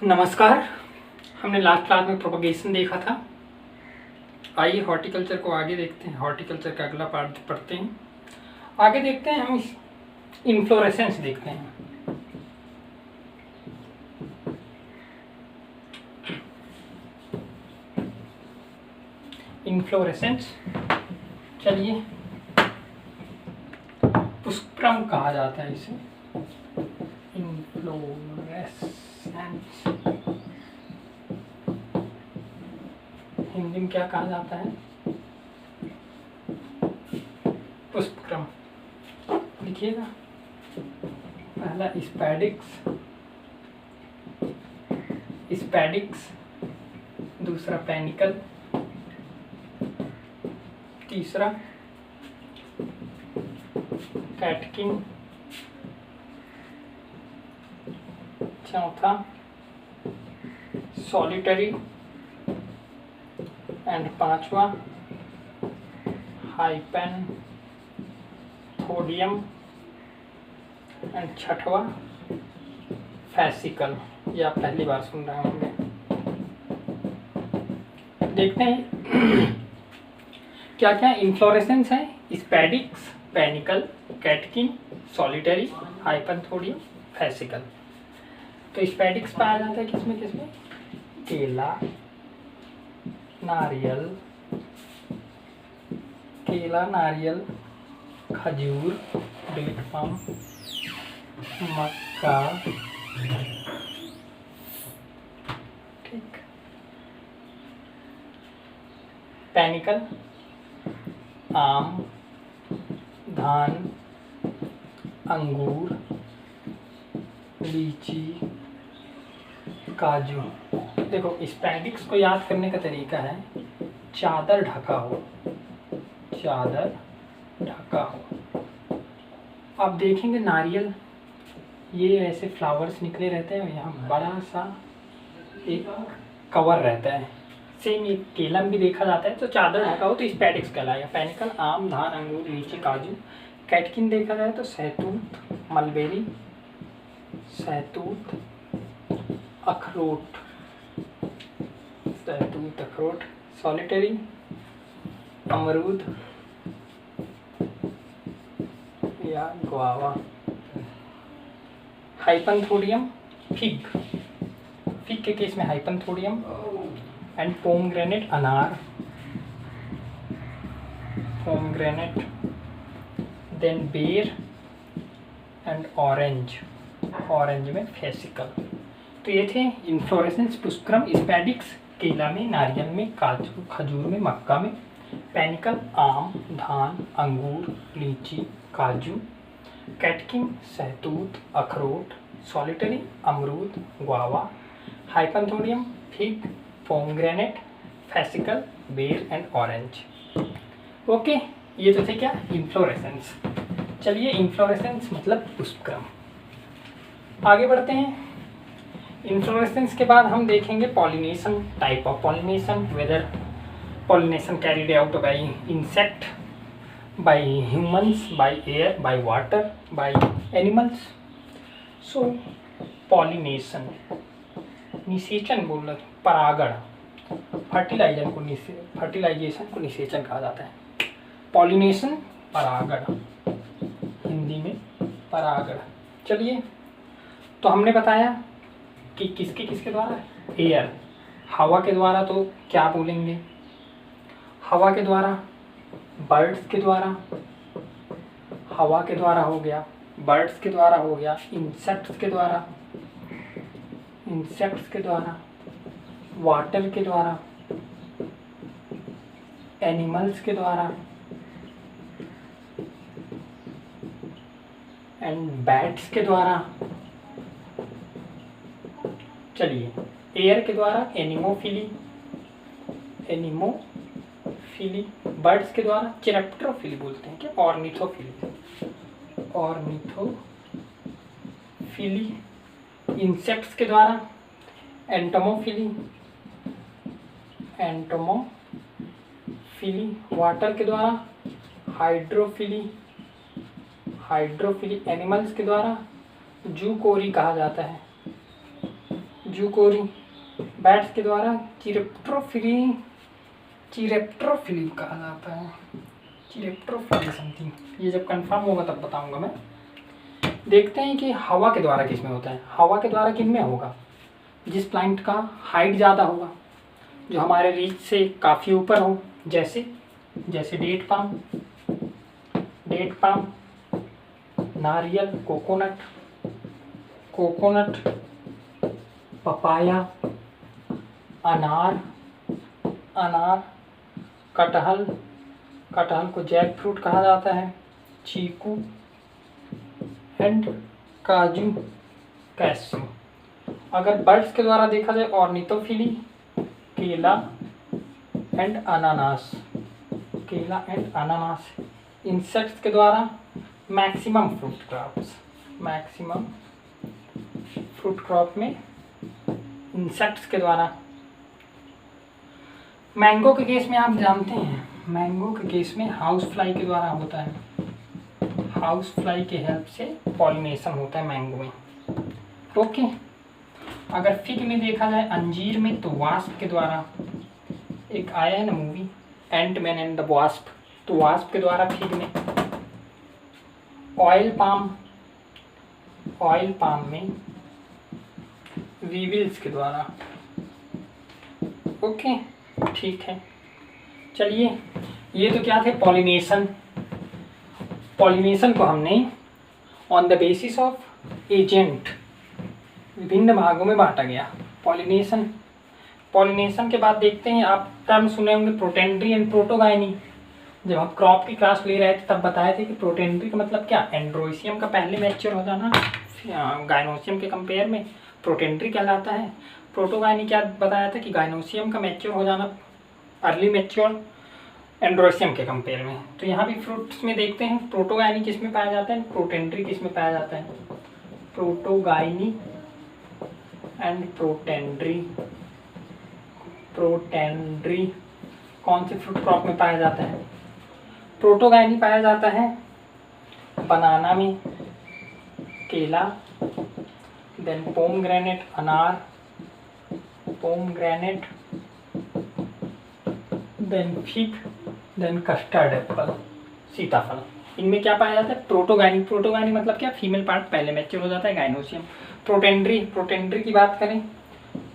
नमस्कार। हमने last class में प्रोपगेशन देखा था। आइए हॉर्टिकल्चर को आगे देखते हैं। हॉर्टिकल्चर का अगला पार्ट पढ़ते हैं। आगे देखते हैं हम इन्फ्लोरेसेंस देखते हैं। इन्फ्लोरेसेंस, चलिए पुष्पक्रम कहा जाता है इसे। इन्फ्लोरेसेंस हिंदी में क्या कहा जाता है? पुष्पक्रम। लिखिएगा, पहला स्पैडिक्स, दूसरा पैनिकल, तीसरा कैटकिन, चौथा सॉलिटरी एंड पांचवा हाइपेनथोडियम एंड छठवा फैसिकल। ये आप पहली बार सुन रहे होंगे। देखते हैं क्या क्या इन्फ्लोरेसेंस है। Spadix, panicle, catkin, solitary, hypanthodium, fascicle. तो स्पैडिक्स पाया जाता है किसमें किसमें? केला, नारियल, खजूर, डेट पाम, मक्का। ठीक। पैनिकल, आम, धान, अंगूर, लीची, काजू। देखो, स्पैडिक्स को याद करने का तरीका है चादर ढका हो। आप देखेंगे नारियल, ये ऐसे फ्लावर्स निकले रहते हैं, यहाँ बड़ा सा एक कवर रहता है। सेम ये केला भी देखा जाता है, तो चादर ढका हो तो स्पैडिक्स कहलाएगा। पैनिकल आम, धान, अंगूर, लीची, काजू। कैटकिन देखा जाए तो सहतूत, मलबेरी, सहतूत, अखरोट। सॉलिटरी, अमरूद या गुआवा। हाइपेनथोडियम, फिग के केस में हाइपेनथोडियम एंड पोमग्रेनेट, अनार, देन बेर एंड ऑरेंज में फैसिकल। तो ये थे इन्फ्लोरेसेंस। पुष्पक्रम स्पैडिक्स केला में, नारियल में, काजू खजूर में, मक्का में। पैनिकल आम, धान, अंगूर, लीची, काजू। कैटकिन सहतूत, अखरोट। सॉलिटरी अमरूद, guava. Hypanthodium fig, pomegranate. Fascicle बेर एंड ऑरेंज। ओके, ये तो थे क्या? इन्फ्लोरेसेंस। चलिए, इन्फ्लोरेसेंस मतलब पुष्पक्रम। आगे बढ़ते हैं। इन्फ्लोरेसेंस के बाद हम देखेंगे pollination, type of pollination, whether pollination carried out by insect, by humans, by air, by water, by animals. So pollination, निषेचन बोल रहे, परागण। फर्टिलाइजेशन को निषेचन कहा जाता है। पॉलिनेशन परागण, हिंदी में परागण। चलिए, तो हमने बताया कि किसके द्वारा? एयर, हवा के द्वारा। तो क्या बोलेंगे? हवा के द्वारा, बर्ड्स के द्वारा, हवा के द्वारा हो गया, बर्ड्स के द्वारा हो गया, इंसेक्ट्स के द्वारा, वाटर के द्वारा, एनिमल्स के द्वारा एंड बैट्स के द्वारा। चलिए, एयर के द्वारा एनिमोफिली, बर्ड्स के द्वारा चिरप्टरोफिली बोलते हैं क्या? ऑर्निथोफिली। इंसेक्ट्स के द्वारा एंटोमोफिली। वाटर के द्वारा हाइड्रोफिली। एनिमल्स के द्वारा जूकोरी कहा जाता है। जूकोरी। बैट्स के द्वारा चिरेप्टोफिली कहा जाता है, चिरेप्टोफिली समथिंग। ये जब कंफर्म होगा तब बताऊंगा मैं। देखते हैं कि हवा के द्वारा किस में होता है। हवा के द्वारा किन में होगा? जिस प्लांट का हाइट ज़्यादा होगा, जो हमारे रीच से काफ़ी ऊपर हो, जैसे डेट पाम, नारियल, कोकोनट, पपाया, अनार, कटहल को जैक फ्रूट कहा जाता है, चीकू एंड काजू, कैस्यू। अगर बर्ड्स के द्वारा देखा जाए ऑर्निथोफिली, केला एंड अनानास। इंसेक्ट्स के द्वारा मैक्सिमम फ्रूट क्रॉप में इंसेक्ट्स के द्वारा। मैंगो के केस में आप जानते हैं, मैंगो के केस में हाउस फ्लाई के द्वारा होता है। हाउस फ्लाई के हेल्प से पॉलिनेशन होता है मैंगो में। ओके। अगर फिग में देखा जाए, अंजीर में, तो वास्प के द्वारा। एक आया है ना movie Ant Man and the wasp, तो वास्प के द्वारा फिग में। ऑयल पाम में वीविल्स के द्वारा। ओके, ठीक है। चलिए, ये तो क्या थे? पॉलिनेशन को हमने on the basis of agent विभिन्न भागों में बांटा गया। पॉलिनेशन के बाद देखते हैं, आप टर्म सुने होंगे प्रोटेंड्री एंड प्रोटोगाइनी। जब हम क्रॉप की क्लास ले रहे थे तब बताए थे कि प्रोटेंड्री का मतलब क्या? एंड्रोसियम का पहले मैच्योर हो जाना, गाइनोसियम के कंपेयर में प्रोटेंड्री कहलाता है। प्रोटोगाइनी क्या बताया था कि गाइनोसियम का मैच्योर हो जाना अर्ली मैच्योर एंड्रोसियम के कंपेयर में। तो यहाँ भी फ्रूट्स में देखते हैं प्रोटोगाइनी किस में पाया जाता है, प्रोटेंड्री किस में पाया जाता है। प्रोटोगाइनी एंड प्रोटेंड्री कौन से फ्रूट क्रॉप में पाया जाता है? प्रोटोगाइनी पाया जाता है बनाना में, केला, देन पोमग्रेनेट अनार, then fig, then custard apple सीताफल। इनमें क्या पाया जाता है? प्रोटोगाइनी मतलब क्या? फीमेल पार्ट पहले मैच्योर हो जाता है, गाइनोसियम। प्रोटेंड्री की बात करें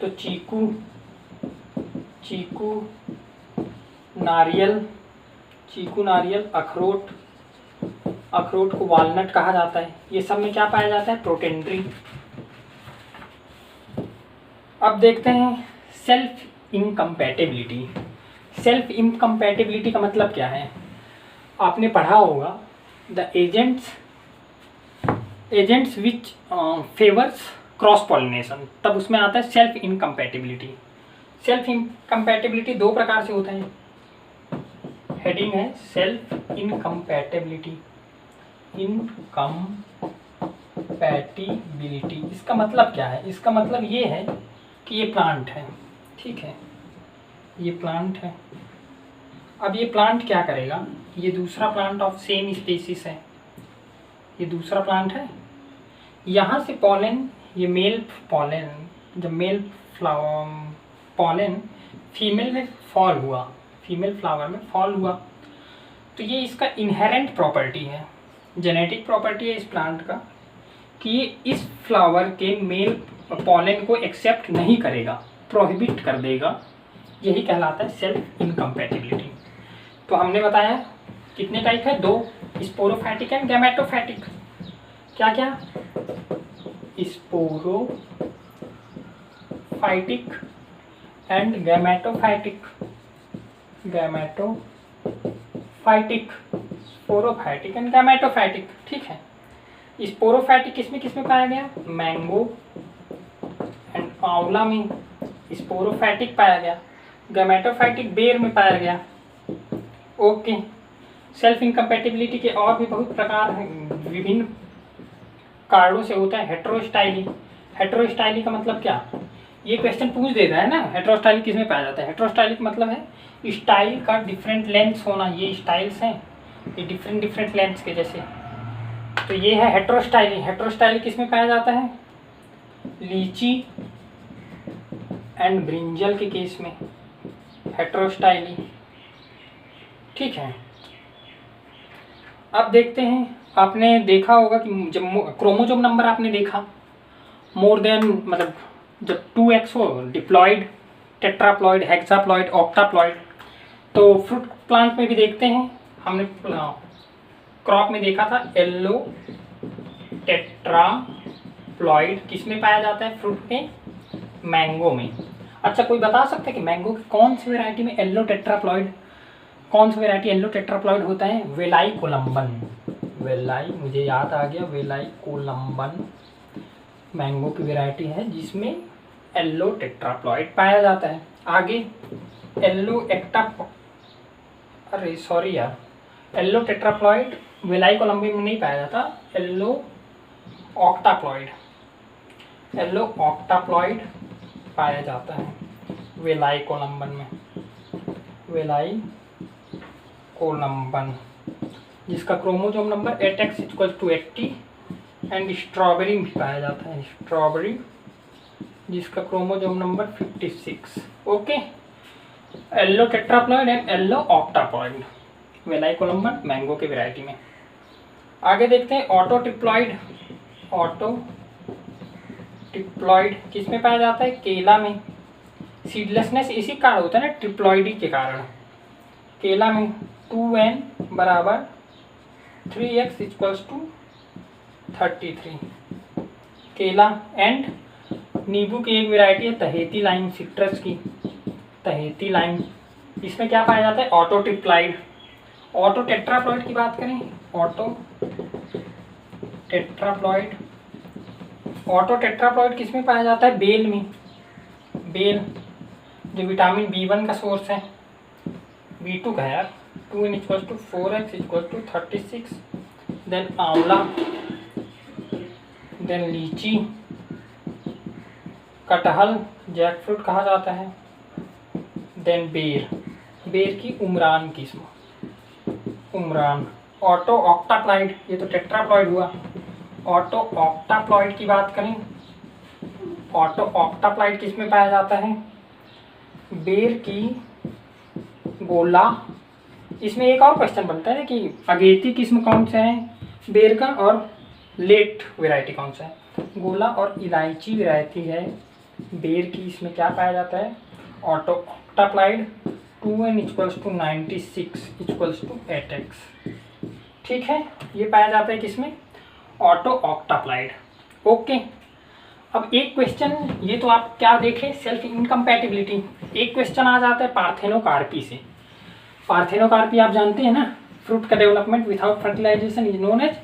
तो चीकू, नारियल, अखरोट को वालनट कहा जाता है। ये सब में क्या पाया जाता है? प्रोटेंड्री। अब देखते हैं सेल्फ इनकम्पैटिबिलिटी का मतलब क्या है? आपने पढ़ा होगा the agents which favours cross pollination, तब उसमें आता है सेल्फ इनकम्पैटिबिलिटी। सेल्फ इनकम्पैटिबिलिटी दो प्रकार से होता है। हेडिंग है सेल्फ इनकम्पैटिबिलिटी। इसका मतलब क्या है? इसका मतलब ये है कि ये प्लांट है, ठीक है, ये प्लांट है। अब ये प्लांट क्या करेगा? ये दूसरा प्लांट ऑफ सेम स्पीसीज है, ये दूसरा प्लांट है। यहाँ से पॉलन, ये मेल पॉलन, जब मेल पॉलन फीमेल में फॉल हुआ, फीमेल फ्लावर में फॉल हुआ, तो ये इसका इनहेरेंट प्रॉपर्टी है, जेनेटिक प्रॉपर्टी है इस प्लांट का कि ये इस फ्लावर के मेल पॉलन को एक्सेप्ट नहीं करेगा, प्रोहिबिट कर देगा। यही कहलाता है सेल्फ इनकम्पैटिबिलिटी। तो हमने बताया कितने टाइप है? दो, स्पोरोफाइटिक एंड गैमेटोफाइटिक। क्या क्या? Sporophytic and gametophytic. Sporophytic and gametophytic, ठीक है। स्पोरोफाइटिक किसमें पाया गया? मैंगो एंड आंवला में स्पोरोफाइटिक पाया गया। गैमेटोफाइटिक बेर में पाया गया। ओके। सेल्फ इनकम्पैटिबिलिटी के और भी बहुत प्रकार हैं, विभिन्न कारणों से होता है। हेट्रोस्टाइली का मतलब क्या? ये क्वेश्चन पूछ देता है ना, हेट्रोस्टाइली किस में पाया जाता है? हेट्रोस्टाइलिक मतलब है स्टाइल का डिफरेंट लेंथ्स होना। ये स्टाइल्स हैं, ये डिफरेंट लेंथ्स के जैसे, तो ये है हेट्रोस्टाइली। हेट्रोस्टाइली किस में पाया जाता है? लीची, एंड ब्रिंजल के केस में हेटेरोस्टाइली। ठीक है, अब देखते हैं, आपने देखा होगा कि जब क्रोमोसोम नंबर आपने देखा मोर देन, मतलब जब 2x हो, डिप्लॉइड, टेट्राप्लॉइड, हेक्साप्लॉइड, ऑक्टाप्लॉइड, तो फ्रूट प्लांट में भी देखते हैं। हमने क्रॉप में देखा था येलो टेट्राप्लॉइड किस में पाया जाता है, फ्रूट में, मैंगो में। अच्छा, कोई बता सकता है कि मैंगो की कौन सी वैरायटी में येलो टेट्राप्लॉइड, कौन सी वैरायटी येलो टेट्राप्लॉइड होता है? वेलाई कोलम्बन, वेलाई, मुझे याद आ गया, वेलाई कोलम्बन मैंगो की वैरायटी है जिसमें येलो टेट्राप्लॉइड पाया जाता है। आगे येलो अरे सॉरी यार, येलो टेट्राप्लॉइड वेलाई कोलम्बन में नहीं पाया जाता, येलो ऑक्टाप्लॉइड, येलो ऑक्टाप्लॉइड पाया जाता है वेलाई कोलम्बन में, वेलाई कोलम्बन, जिसका chromosome number 8x = 80 and strawberry भी पाया जाता है, स्ट्रॉबेरी जिसका chromosome number 56। Okay, yellow tetraploid and yellow octaploid Vellai Kolumban mango के वैरायटी में। आगे देखते हैं ऑटोट्रिप्लॉइड, ऑटोट्रिप्लॉइड किस में पाया जाता है? केला में। सीडलेसनेस इसी कारण होता है ना, ट्रिप्लॉइडी के कारण। केला में 2n = 3x = 33 केला। एंड नींबू की एक वैरायटी है तहेती लाइम, सिट्रस की तहेती लाइम, इसमें क्या पाया जाता है? Auto triploid. ऑटो टेट्राप्लॉइड की बात करें, ऑटो टेट्राप्लॉइड, ऑटो टेट्राप्लॉइड किस में पाया जाता है? बेल में, बेल जो विटामिन B1 का सोर्स है, B2 का है यार। 2n = 4x = 36, देन आंवला, देन लीची, कटहल, जैकफ्रूट कहा जाता है, देन बेर, बेर की उमरान किस्म, उमरान। ऑटो ऑक्टाप्लॉइड, ये तो टेट्राप्लॉइड हुआ। ऑटो ऑक्टाप्लॉइड की बात करें, ऑटो ऑक्टाप्लॉइड किस में पाया जाता है? बेर की गोला। इसमें एक और क्वेश्चन बनता है कि अगेती किस्म कौन सा है बेर का, और लेट वैरायटी कौन सा है? गोला और इलायची वैरायटी है बेर की, इसमें क्या पाया जाता है? ऑटो ऑक्टाप्लॉइड। 2n = 96 = 8x। ठीक है, ये पाया जाता है किसमें? ऑटो ऑक्टाप्लॉइड। ओके, अब एक क्वेश्चन, ये तो आप क्या देखें, सेल्फ इनकम्पैटिबिलिटी। एक क्वेश्चन आ जाता है पार्थेनोकार्पी से। पार्थेनोकार्पी आप जानते हैं ना, फ्रूट का development without fertilisation is known as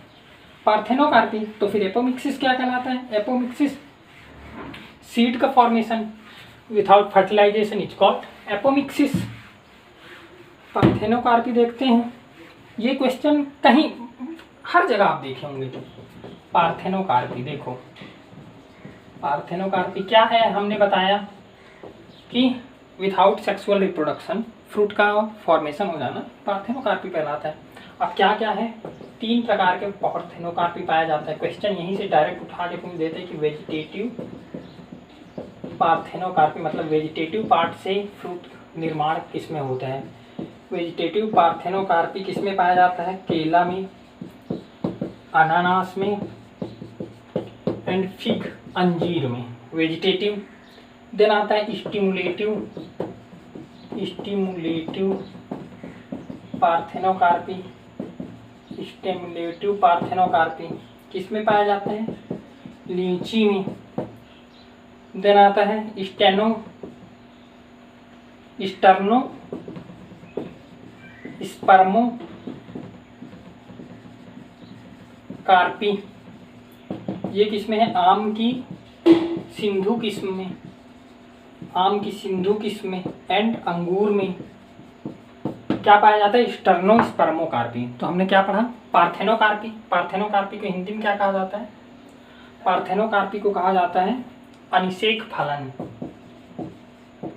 parthenocarpy. तो फिर एपोमिक्सिस क्या कहलाता है? एपोमिक्सिस, सीड का formation without fertilisation is called apomixis. Parthenocarpy देखते हैं, ये क्वेश्चन कहीं हर जगह आप देखे होंगे। पार्थेनोकार्पी देखो, पार्थेनोकार्पी क्या है? हमने बताया कि विदाउट सेक्सुअल रिप्रोडक्शन फ्रूट का फॉर्मेशन हो जाना पार्थेनोकार्पी कहलाता है। अब क्या क्या है? 3 प्रकार के पार्थेनोकार्पी पाया जाता है। क्वेश्चन यहीं से डायरेक्ट उठा के पूछ देते हैं कि वेजिटेटिव पार्थेनोकार्पी मतलब वेजिटेटिव पार्ट से फ्रूट निर्माण किसमें होता है? वेजिटेटिव पार्थेनोकार्पी किसमें पाया जाता है? केला में, अनानास में एंड फिग, अंजीर में, वेजिटेटिव। देन आता है stimulative, stimulative parthenocarpy, stimulative parthenocarpy किसमें पाया जाता है? लीची में। देन आता है स्टर्नो स्पर्मो कार्पी, ये किसमें है? आम की सिंधु किस्म में, आम की सिंधु किस्म में एंड अंगूर में क्या पाया जाता है? स्टर्नो स्पर्मो कार्पी। तो हमने क्या पढ़ा? पार्थेनोकार्पी। पार्थेनोकार्पी को हिंदी में क्या कहा जाता है? पार्थेनोकार्पी को कहा जाता है अनिषेक फलन,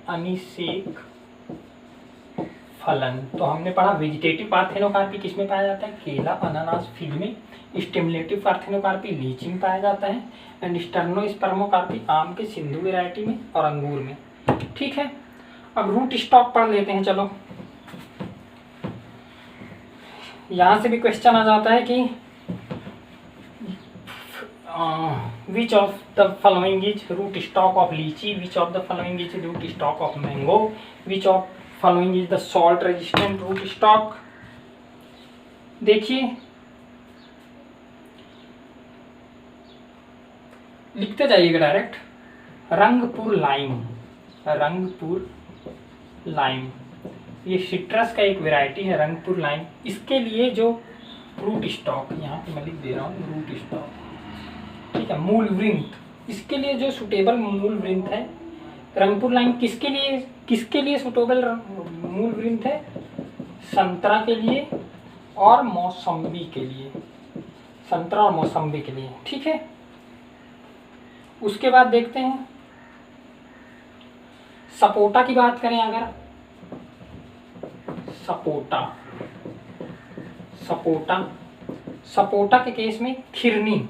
अनिषेक फलन। तो हमने पढ़ा वेजिटेटिव पार्थेनोकार्पी किसमें पाया जाता है? केला, अनानास, फिग में। स्टिमुलेटिव पार्थेनोकार्पी लीची में पाया जाता है एंड स्टर्नो स्पर्मोकार्पी आम के सिंधु वैरायटी में और अंगूर में। ठीक है, अब रूट स्टॉक पढ़ लेते हैं। चलो, यहाँ से भी क्वेश्चन आ जाता है कि which of the following is root stock of lychee, which of the following is root stock of mango, which of following is the salt resistant root stock. देखिए, लिखते जाइएगा direct. Rangpur lime, Rangpur lime, ये citrus का एक variety है Rangpur lime. इसके लिए जो रूट स्टॉक, यहाँ पे मैं लिख दे रहा हूँ रूट स्टॉक, ठीक है, मूल वृंत, इसके लिए जो सुटेबल मूल वृंत है रंगपुर लाइम, किसके लिए सुटेबल मूल वृंत है? संतरा के लिए और मौसम्बी के लिए, संतरा और मौसम्बी के लिए, ठीक है। उसके बाद देखते हैं सपोटा की बात करें अगर, सपोटा, सपोटा, सपोटा के केस में खिरनी,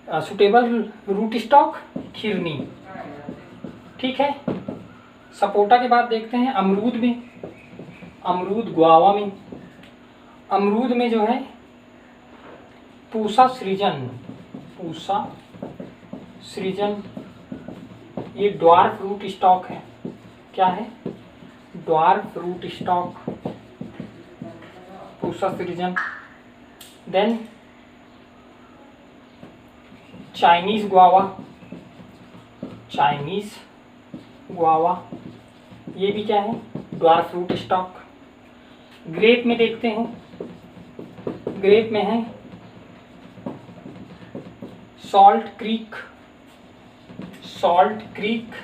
सुटेबल रूट स्टॉक खिरनी, ठीक है। सपोटा के बाद देखते हैं अमरूद में, अमरूद गुआवा में, अमरूद में जो है पूसा सृजन, पूसा सृजन, ये ड्वार्फ रूट स्टॉक है। क्या है? Dwarf root stock, Pusa Srijan. Then Chinese guava, Chinese guava, ये भी क्या है? Dwarf root stock. ग्रेप में देखते हैं, ग्रेप में है salt creek, salt creek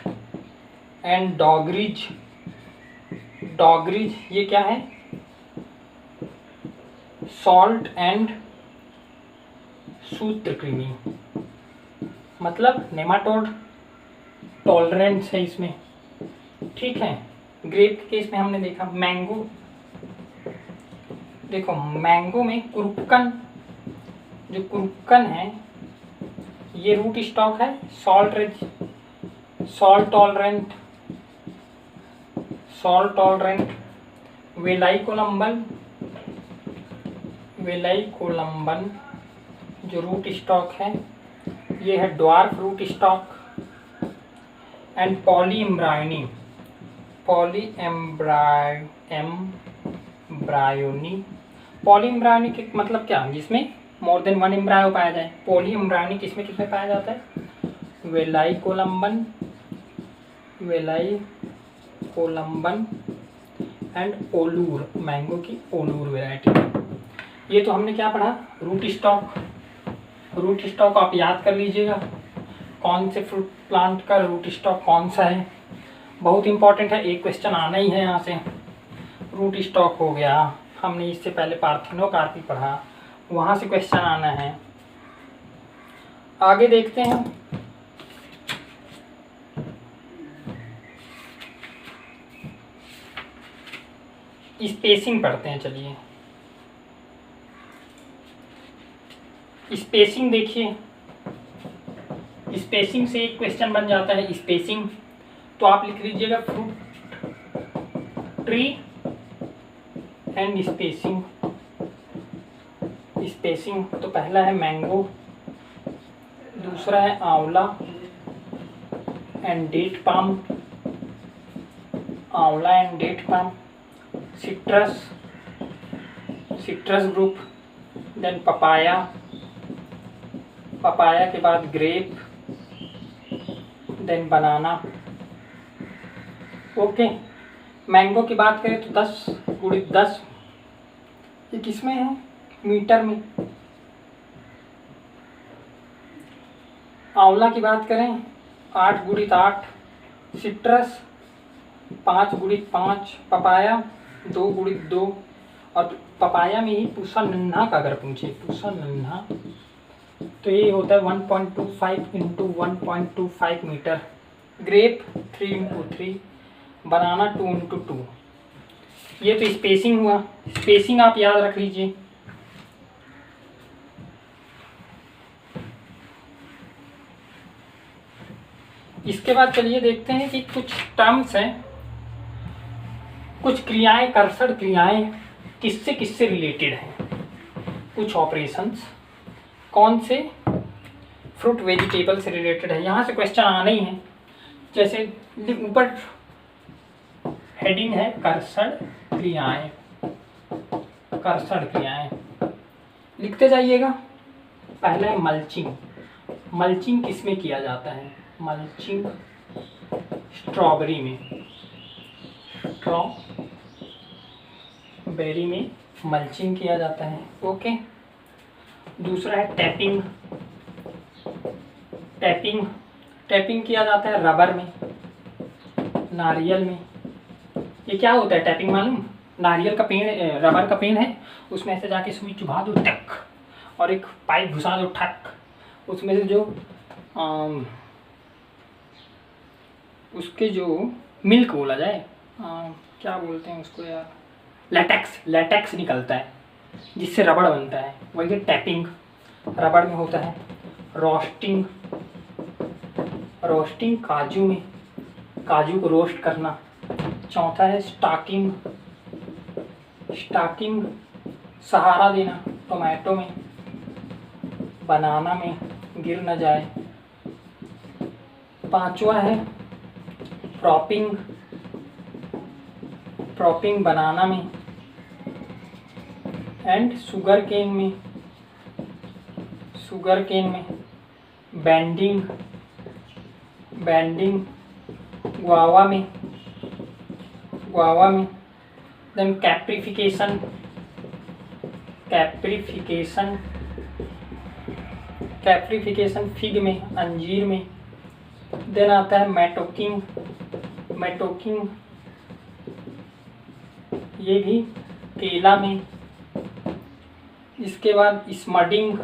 and dogridge, dogridge ये क्या है? सॉल्ट एंड सूत्रकृमि, मतलब नेमाटोड टॉलरेंस है इसमें, ठीक है। ग्रेप के केस में हमने देखा। मैंगो, देखो मैंगो में कुरुक्कन, जो कुरुक्कन है ये रूट स्टॉक है salt tolerant, salt tolerant. Vellai Kolumban, Vellai Kolumban जो रूट स्टॉक है ये है dwarf root stock. And poly embryony, poly embryony, poly embryony के मतलब क्या? जिसमें मोर देन वन एम्ब्रायो पाया जाए। पॉली एम्ब्रायोनी किसमें किसमें पाया जाता है? वेलाई कोलम्बन, वेलाई कोलम्बन एंड ओलूर, मैंगो की ओलूर वैरायटी। ये तो हमने क्या पढ़ा? Root stock. रूट स्टॉक आप याद कर लीजिएगा, कौन से फ्रूट प्लांट का रूट स्टॉक कौन सा है, बहुत इंपॉर्टेंट है, एक क्वेश्चन आना ही है यहाँ से। रूट स्टॉक हो गया, हमने इससे पहले पार्थेनोकार्पी पढ़ा, वहाँ से क्वेश्चन आना है। आगे देखते हैं, स्पेसिंग पढ़ते हैं। चलिए स्पेसिंग देखिए, स्पेसिंग से एक क्वेश्चन बन जाता है। स्पेसिंग तो आप लिख लीजिएगा fruit tree and spacing. Spacing तो पहला है मैंगो, दूसरा है आंवला एंड डेट पाम, आंवला and date palm. Citrus, citrus group. Then papaya, papaya के बाद grape, then banana. Okay, mango की बात करें तो 10 गुणित 10, ये किसमें है? मीटर में। आंवला की बात करें 8 गुणित 8, सिट्रस 5 गुणित 5, पपाया 2 गुणित 2, और पपाया में ही पूसा नन्हा का अगर पूछे, पूसा नन्हा तो ये होता है 1.25 इंटू 1.25 मीटर। ग्रेप 3 इंटू 3, बनाना 2 इंटू 2। ये तो स्पेसिंग हुआ। स्पेसिंग आप याद रख लीजिए, इसके बाद चलिए देखते हैं कि कुछ टर्म्स हैं, कुछ क्रियाएं, कर्षण क्रियाएं किससे किससे रिलेटेड हैं, कुछ ऑपरेशंस कौन से फ्रूट वेजिटेबल से रिलेटेड है। यहाँ से क्वेश्चन आना ही है। जैसे ऊपर हेडिंग है कर्षण क्रियाएं, कर्षण क्रियाएं लिखते जाइएगा। पहला है मल्चिंग। मल्चिंग किस में किया जाता है? मल्चिंग स्ट्रॉबेरी में, स्ट्रॉबेरी में मल्चिंग किया जाता है। ओके। दूसरा है टैपिंग। टैपिंग टैपिंग किया जाता है रबर में, नारियल में। ये क्या होता है टैपिंग मालूम? नारियल का पेड़, रबर का पेड़ है, उसमें ऐसे जाके सुई चुभा दो टक, और एक पाइप घुसा दो ठक, उसमें से जो उसके जो मिल्क बोला जाए, क्या बोलते हैं उसको यार, लेटेक्स निकलता है जिससे रबड़ बनता है, वही टैपिंग रबड़ में होता है। रोस्टिंग काजू में, काजू को रोस्ट करना। चौथा है स्टाकिंग सहारा देना, टोमेटो में, बनाना में गिर न जाए। पांचवा है प्रॉपिंग बनाना में एंड शुगर केन में। बैंडिंग गुआवा में। देन कैप्रिफिकेशन फिग में, अंजीर में। देन आता है मैटोकिंग, ये भी केला में। इसके बाद स्मडिंग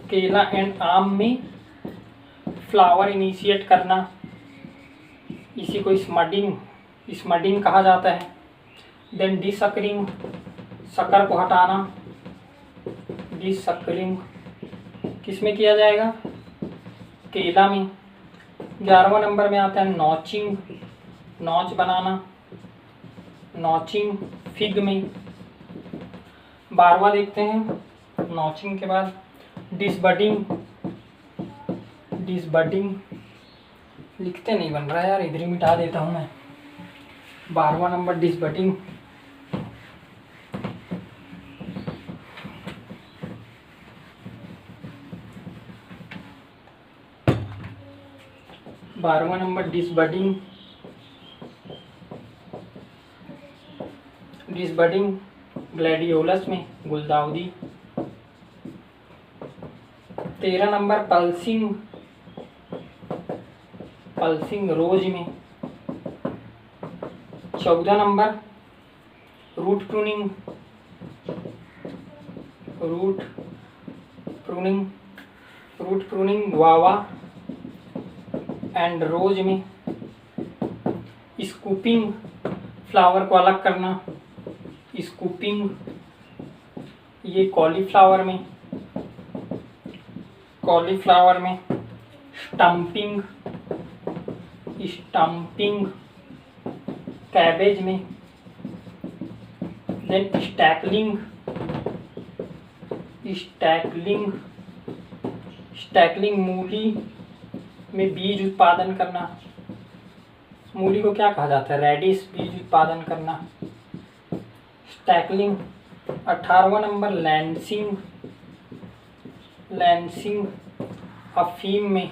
केला एंड आम में फ्लावर इनिशिएट करना, इसी को स्मडिंग कहा जाता है। देन डिसकरिंग, शक्कर को हटाना। डिसकरिंग किस में किया जाएगा? केला में। 11वां नंबर में आता है नॉचिंग, नॉच बनाना, नॉचिंग फिग में। 12वां देखते हैं। नॉचिंग के बाद डिसबडिंग लिखते नहीं बन रहा है यार, इधर ही मिटा देता हूँ मैं। 12वां नंबर डिसबडिंग। डिसबडिंग ग्लैडियोलस में, गुलदाउदी। 13 नंबर पल्सिंग रोज में। 14 number root pruning guava and rose में। स्कूपिंग फ्लावर को अलग करना, स्कूपिंग ये कॉलीफ्लावर में। स्टम्पिंग कैबेज में। देन स्टैकलिंग मूली में बीज उत्पादन करना। मूली को क्या कहा जाता है? रेडिश, बीज उत्पादन करना, स्टैकलिंग। 18वां नंबर लैंसिंग अफीम में।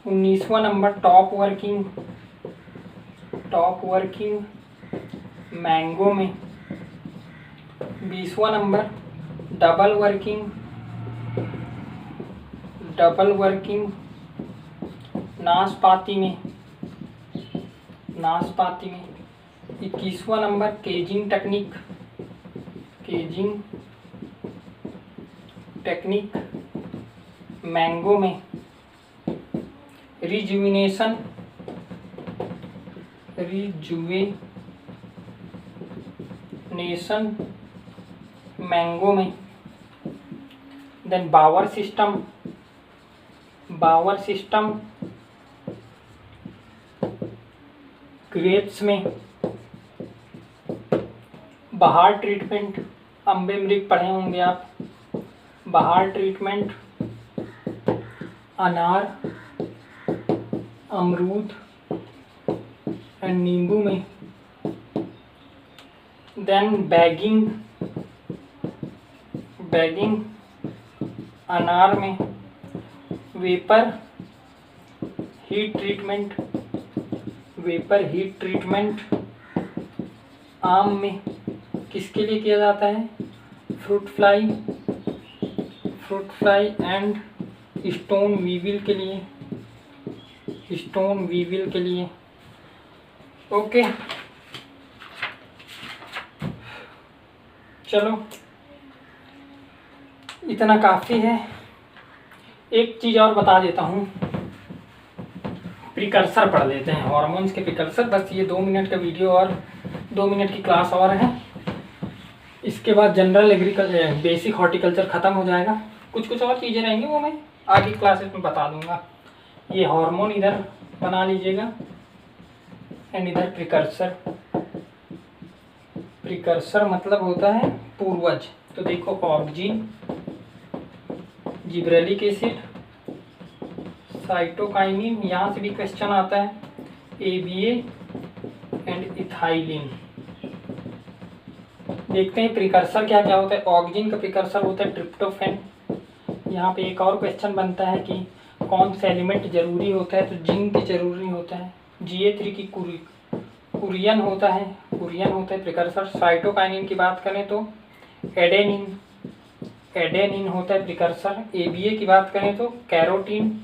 19वां नंबर टॉप वर्किंग मैंगो में। 20वां नंबर डबल वर्किंग नाशपाती में। 21वां नंबर केजिंग टेक्निक मैंगो में। रिजुविनेशन मैंगो में। देन बावर सिस्टम, ग्रेप्स में बहार ट्रीटमेंट, अम्बे मृग पढ़े होंगे आप, बहार ट्रीटमेंट, अनार, अमरूद एंड नींबू में, देन बैगिंग, अनार में, वेपर हीट ट्रीटमेंट, आम में किसके लिए किया जाता है, fruit fly and stone weevil के लिए, ओके। चलो इतना काफ़ी है। एक चीज़ और बता देता हूँ, प्रिकर्सर पढ़ लेते हैं, हार्मोन्स के प्रिकर्सर। बस ये 2 मिनट का वीडियो और 2 मिनट की क्लास और है। इसके बाद जनरल एग्रीकल्चर, बेसिक हॉर्टिकल्चर ख़त्म हो जाएगा। कुछ और चीज़ें रहेंगी वो मैं आगे क्लासेस में बता दूंगा। ये हार्मोन इधर बना लीजिएगा एंड इधर प्रिकर्सर मतलब होता है पूर्वज। तो देखो ऑक्सिन, जिब्रेलिक एसिड, साइटोकाइनिन, यहाँ से भी क्वेश्चन आता है, ABA एंड इथाइलिन। देखते हैं प्रिकर्सर क्या क्या होता है। ऑक्सिन का प्रिकर्सर होता है ट्रिप्टोफैन। यहाँ पे एक और क्वेश्चन बनता है कि कौन सा एलिमेंट जरूरी होता है, तो जिंक जरूरी होता है। Ga3 की कुरियन होता है प्रिकर्सर। साइटोकाइनिन की बात करें तो एडेनिन होता है प्रिकर्सर। ABA की बात करें तो कैरोटीन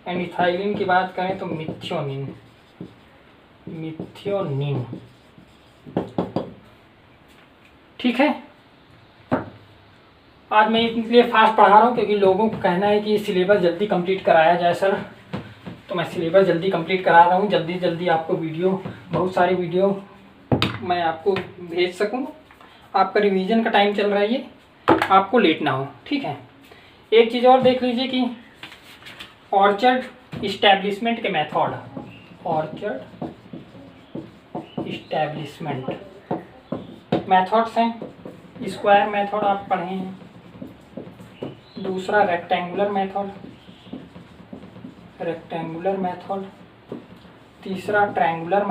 एंड इथाइलिन की बात करें तो मिथियोनिन। ठीक है, आज मैं इसलिए फास्ट पढ़ा रहा हूँ क्योंकि लोगों को कहना है कि सिलेबस जल्दी कंप्लीट कराया जाए सर, तो मैं सिलेबस जल्दी कंप्लीट करा रहा हूँ। जल्दी आपको बहुत सारी वीडियो मैं आपको भेज सकूँ। आपका रिवीजन का टाइम चल रहा है, ये आपको लेट ना हो, ठीक है। एक चीज़ और देख लीजिए कि ऑर्चर्ड इस्टेब्लिशमेंट के मेथड, मेथड्स हैं। स्क्वायर मेथड आप पढ़े हैं, दूसरा रेक्टेंगुलर मेथड, तीसरा ट्रायंगुलर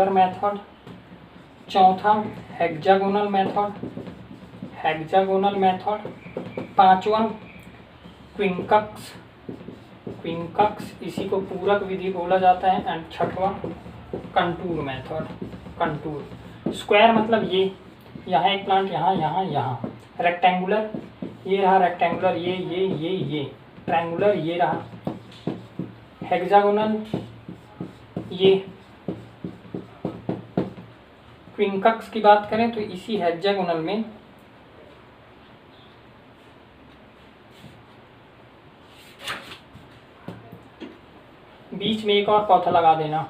मेथड, चौथा हेक्सागोनल मेथड, पांचवा क्विंकक्स, इसी को पूरक विधि बोला जाता है, एंड छठवा कंटूर मेथड। स्क्वायर मतलब ये, यहाँ एक प्लांट, यहाँ। रेक्टेंगुलर ये रहा, रेक्टेंगुलर ये ट्रायंगुलर ये रहा, हेक्सागोनल ये। क्विंकक्स की बात करें तो इसी हेक्सागोनल में बीच में एक और पौधा लगा देना।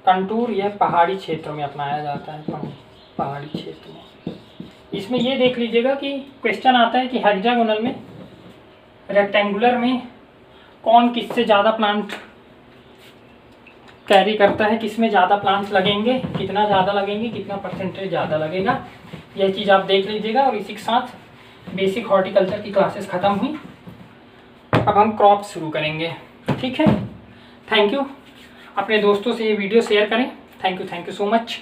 कंटूर यह पहाड़ी क्षेत्र में अपनाया जाता है, पहाड़ी क्षेत्र में। इसमें ये देख लीजिएगा कि क्वेश्चन आता है कि हेक्सागोनल में, रेक्टेंगुलर में कौन किससे ज़्यादा प्लांट कैरी करता है, किसमें ज़्यादा प्लांट्स लगेंगे, कितना ज़्यादा लगेंगे, कितना परसेंटेज ज़्यादा लगेगा, यह चीज़ आप देख लीजिएगा। और इसी के साथ बेसिक हॉर्टिकल्चर की क्लासेस ख़त्म हुई। अब हम क्रॉप शुरू करेंगे, ठीक है। Thank you. अपने दोस्तों से ये वीडियो शेयर करें। Thank you so much.